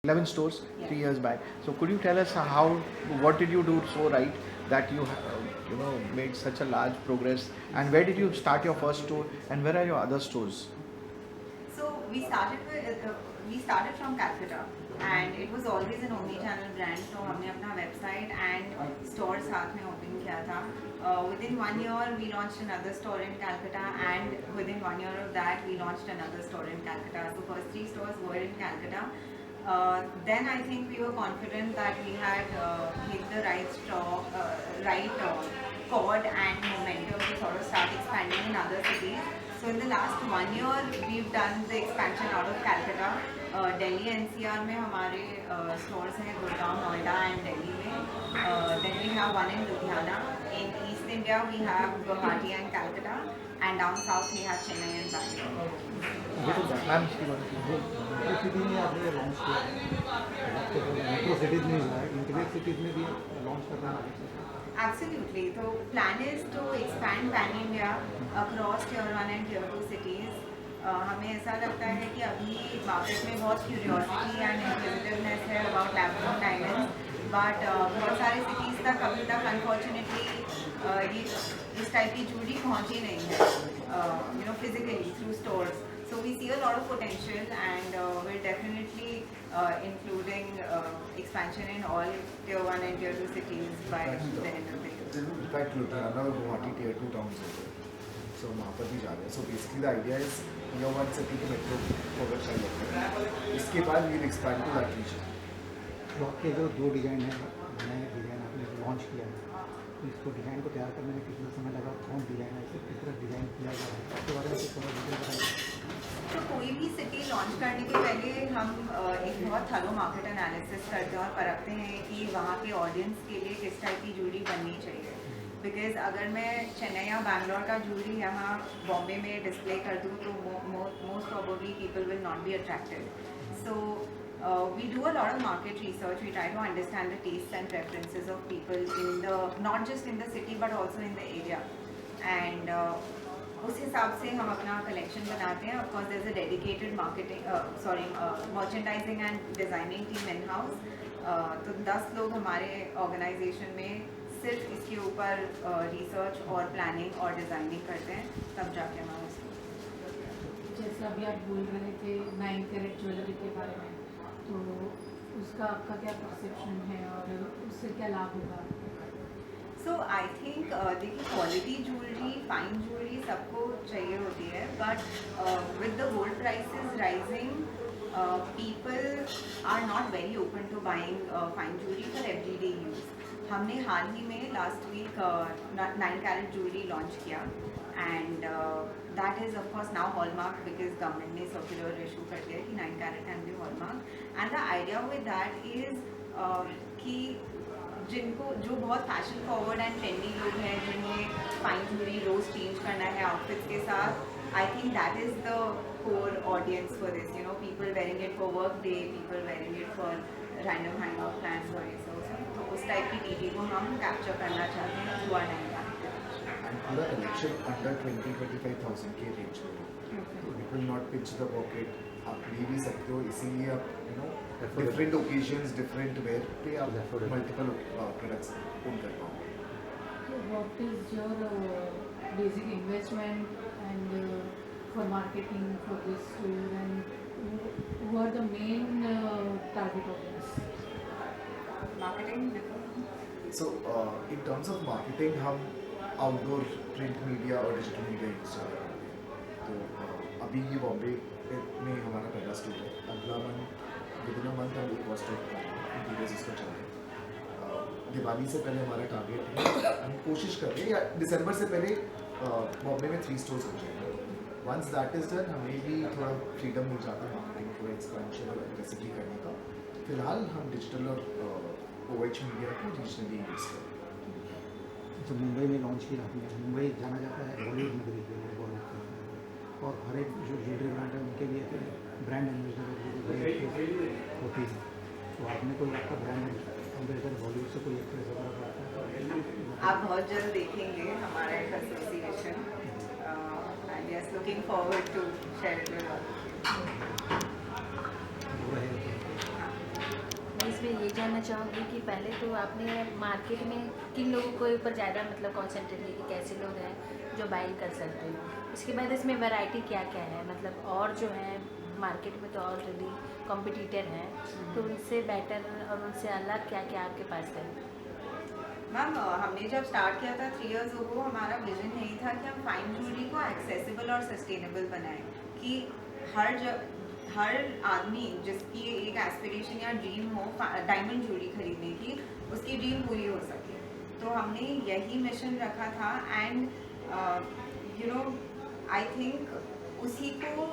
11 stores Yeah. 3 years back. So could you tell us what did you do so right that you made such a large progress, and where did you start your first store, and where are your other stores? So we started from Calcutta, and it was always an omni-channel brand. So हमने अपना website and store साथ में open किया था. Within 1 year we launched another store in Calcutta, and within 1 year of that we launched another store in Calcutta. So first 3 stores were in Calcutta. Then I think we were confident that we had hit the right chord and momentum to sort of start expanding in other cities. So in the last 1 year, we've done the expansion out of Calcutta. Delhi NCR में हमारे stores हैं Gurgaon, Noida and Delhi में. Then we have one in Ludhiana. In East India, we have Guwahati and Calcutta. And down south, we have Chennai and Bangalore. Ma'am city में आपने launch किया metro cities में हुआ है, इंटीरियर सिटीज़ में भी launch करना है. Absolutely. So plan is to expand pan India across tier 1 and tier 2 cities. हमें ऐसा लगता है कि अभी मार्केट में बहुत क्यूरियोसिटी एंड इंक्विजिटिवनेस है अबाउट लैब-ग्रोन डायमंड्स, बट बहुत सारे सिटीज़ तक अभी तक अनफॉर्चुनेटली ये इस टाइप की ज्वेलरी पहुंची नहीं है physically through stores. So we see a lot of potential, and we're definitely including expansion in all tier 1 and tier 2 cities by the end of the year. In fact, Ludhiana और Guwahati tier 2 towns होते हैं, so वहाँ पर भी जा रहे हैं. So basically the idea is tier 1 city के metro coverage चाहिए होता है. इसके बाद we'll expand to that region. तो आपके जो 2 डिज़ाइन है, नए डिज़ाइन आपने लॉन्च किया है, तो इसको डिज़ाइन को तैयार करने में कितना समय लगा, कौन डिज़ाइन है, इसे किस तरह डिज़ाइन किया जा रहा है, इसके बारे में कुछ थोड़ा डिटेल बताइए. तो कोई भी सिटी लॉन्च करने के पहले हम एक बहुत थरो मार्केट एनालिसिस करते हैं और परखते हैं कि वहाँ के ऑडियंस के लिए किस टाइप की ज्वेलरी बननी चाहिए. बिकॉज अगर मैं चेन्नई या बैंगलोर का ज्वेलरी यहाँ बॉम्बे में डिस्प्ले कर दूँ तो most probably people will not be attracted. So we do a lot of market research. We try to understand the tastes and preferences of people not just in the city but also in the area. And उस हिसाब से हम अपना collection बनाते हैं. Of course there is a dedicated merchandising and designing team in house. तो 10 लोग हमारे ऑर्गेनाइजेशन में सिर्फ इसके ऊपर रिसर्च और प्लानिंग और डिज़ाइनिंग करते हैं, तब जाके हमारा जैसे अभी आप बोल रहे थे 9 कैरेट ज्वेलरी के बारे में, तो उसका आपका क्या परसेप्शन है और उससे क्या लाभ होगा? सो आई थिंक देखिए क्वालिटी ज्वेलरी, फाइन ज्वेलरी सबको चाहिए होती है, but with the gold prices rising people are not very open to buying fine jewelry for everyday use. हमने हाल ही में last week 9 carat jewellery launch किया, and that is of course now hallmark because government ने circular issue कर दिया कि 9 carat can be hallmark. And the idea with that is कि जिनको जो बहुत फैशन फॉरवर्ड एंड ट्रेंडी लोग हैं, जिन्हें फाइन ज्वेलरी रोज़ चेंज करना है आउटफिट्स के साथ, I think that is the core audience for this. People wearing it for work day, people wearing it for random hangout plans or so. तो उस type की टीवी को हम कैप्चर करना चाहते हैं थ्रू आवर 9 And पूरा collection under 20-25,000 के रेंज में. So it will not pinch the pocket. आप ले भी सकते हो, इसीलिए आप different occasions, different wear पे आप multiple products own कर पाओ. So what is your basic investment and for marketing for this store, and who are the main target audience? Marketing. So in terms of marketing हम outdoor print media और digital media use कर रहे हैं. तो अभी ये बॉम्बे में हमारा पहला स्टोर है. अगला विदिन अ मंथ हम एक और स्टोर कर रहे हैं, इंटीरियर्स इसको चल रहे हैं. दिवाली से पहले हमारा टारगेट है, हम कोशिश कर रहे हैं या दिसंबर से पहले बॉम्बे में 3 स्टोर्स हो जाएंगे. वंस दैट इज़ डन हमें भी थोड़ा फ्रीडम मिल जाता है मार्केटिंग को एक्सपेंशन और एग्रेसिवली करने का. फिलहाल हम डिजिटल और ओएच मीडिया को रीजनली यूज़ करते हैं. जो मुंबई में लॉन्च किया आपने, मुंबई जाना जाता है बॉलीवुड नगरी के लिए, बॉलीवुड का, और हर एक जो ज्वेलरी ब्रांड है उनके लिए ब्रांड एम्बेसडर होती है. तो आपने कोई आपका ब्रांड एम्बेसडर बॉलीवुड से कोई एक्ट्रेस वगैरह करता है? आप बहुत जल्द देखेंगे हमारा एक association, and yes looking forward to share it with all. वो है जानना चाहूँगी कि पहले तो आपने मार्केट में किन लोगों के ऊपर ज़्यादा मतलब कॉन्सेंट्रेट किया कि कैसे लोग हैं जो बाइंग कर सकते हो। इसके बाद इसमें वैरायटी क्या क्या है, मतलब और जो है मार्केट में तो ऑलरेडी कॉम्पिटिटर हैं, तो उनसे बेटर और उनसे अलग क्या क्या आपके पास है। मैम हमने जब स्टार्ट किया था 3 इयर्स अगो, हमारा विजन यही था कि हम फाइन ज्वेलरी को एक्सेसिबल और सस्टेनेबल बनाएं, कि हर आदमी जिसकी एक एस्पिरेशन या ड्रीम हो डायमंड ज्वेलरी खरीदने की, उसकी ड्रीम पूरी हो सके। तो हमने यही मिशन रखा था एंड आई थिंक उसी को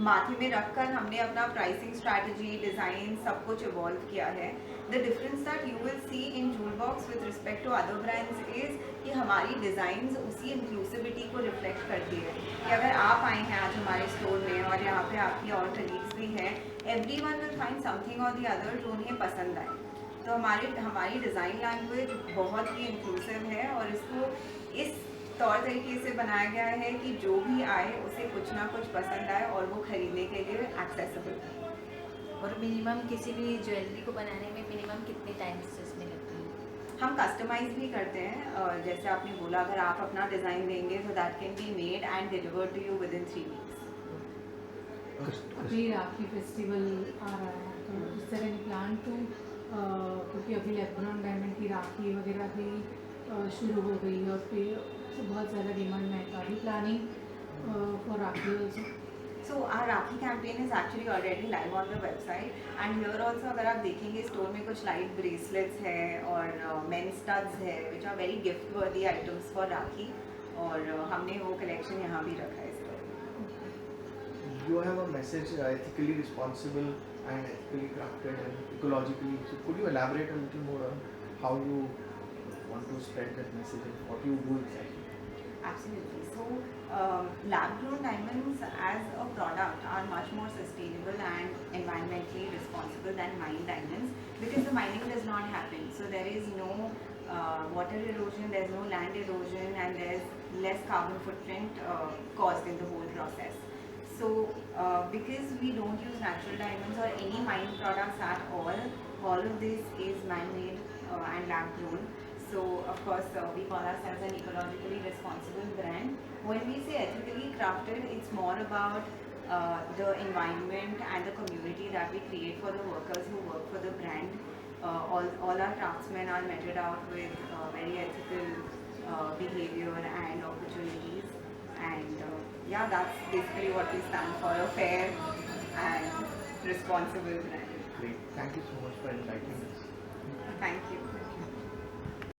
माथे में रखकर हमने अपना प्राइसिंग स्ट्रैटेजी, डिज़ाइन सब कुछ इवॉल्व किया है। The difference that you will see in Jewel Box with respect to other brands is कि हमारी डिज़ाइंस उसी इंक्लूसिविटी को रिफ्लेक्ट करती है कि अगर आप आए हैं आज हमारे स्टोर में और यहाँ पे आपकी और कलीग्स भी हैं, एवरीवन विल फाइंड समथिंग और द अदर जो उन्हें पसंद आए। तो हमारी डिज़ाइन लैंग्वेज बहुत ही इंक्लूसिव है और इसको इस तौर तरीके से बनाया गया है कि जो भी आए उसे कुछ ना कुछ पसंद आए और वो खरीदने के लिए एक्सेसिबल है। और मिनिमम किसी भी ज्वेलरी को बनाने में मिनिमम कितने टाइम्स इसमें लगते हैं। हम कस्टमाइज भी करते हैं, जैसे आपने बोला अगर आप अपना डिज़ाइन देंगे तो that can be made and delivered to you within 3 weeks. अभी राखी फेस्टिवल आ रहा है, तो इस तरह प्लान टू क्योंकि अभी लैब-ग्रोन डायमंड की राखी वगैरह भी शुरू हो गई है और फिर बहुत ज़्यादा डिमांड में है, तो अभी planning for rakhi also. So our Rakhi campaign is actually already live on the website and here also अगर आप देखेंगे स्टोर में कुछ लाइट ब्रेसलेट्स है और मेन स्टड्स है which are very gift worthy items for Rakhi और हमने वो कलेक्शन यहाँ भी रखा है स्टोर में। You have a message ethically responsible and ethically crafted and ecologically. So could you elaborate a little more on how you want to spread that message and what you do exactly? Absolutely. So, lab-grown diamonds as a product are much more sustainable and environmentally responsible than mined diamonds because the mining does not happen. So there is no water erosion, there is no land erosion, and there is less carbon footprint caused in the whole process. So, because we don't use natural diamonds or any mined products at all of this is man-made and lab-grown. So of course we call ourselves an ecologically responsible brand. When we say ethically crafted, it's more about the environment and the community that we create for the workers who work for the brand. All our craftsmen are meted out with very ethical behavior and opportunities, and yeah, that's basically what we stand for, a fair and responsible brand. Great. Thank you so much for enlightening us. Thank you.